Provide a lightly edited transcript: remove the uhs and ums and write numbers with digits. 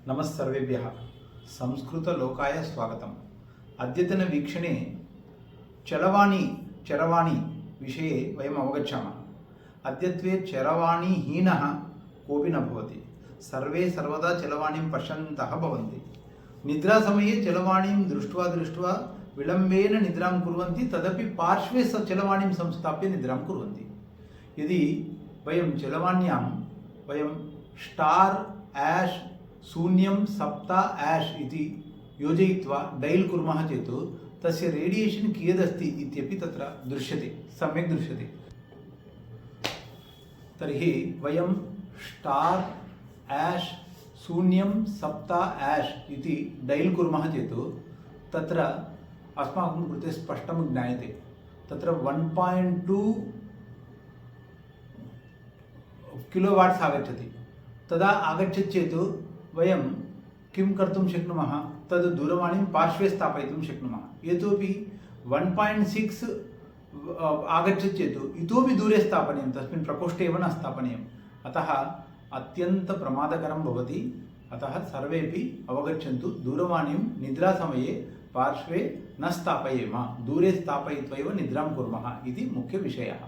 नमस्सर्वेभ्यः संस्कृतलोकाय स्वागतम्। अद्यतन वीक्षणे चरवाणी विषये वयम् अवगच्छामः। अद्यत्वे चरवाणीहीनः कोऽपि न भवति। सर्वे सर्वदा चरवाणीं पश्यन्तः भवन्ति। निद्रासमये चरवाणीं दृष्ट्वा विलम्बेन निद्रां कुर्वन्ति, तदपि पार्श्वे चरवाणीं संस्थाप्य निद्रां कुर्वन्ति। यदि वयं चरवाण्यां *##0*7# इति योजयित्वा डैल् कुर्मः चेत् तस्य रेडियेशन् कियदस्ति इत्यपि तत्र दृश्यते, सम्यक् दृश्यते। तर्हि वयं *#0*7# इति डैल् कुर्मः चेत् तत्र अस्माकं कृते स्पष्टं ज्ञायते। तत्र 1.2 किलोवाट्स् आगच्छति। तदा आगच्छति चेत् वयं किं कर्तुं शक्नुमः? तद् दूरवाणीं पार्श्वे स्थापयितुं शक्नुमः। इतोपि 1.6 आगच्छति चेत् इतोपि दूरे स्थापनीयं, तस्मिन् प्रकोष्ठे एव न स्थापनीयम्। अतः अत्यन्तप्रमादकरं भवति। अतः सर्वेपि अवगच्छन्तु, दूरवाणीं निद्रासमये पार्श्वे न स्थापयेम, दूरे स्थापयित्वा एव निद्रां कुर्मः इति मुख्यविषयः।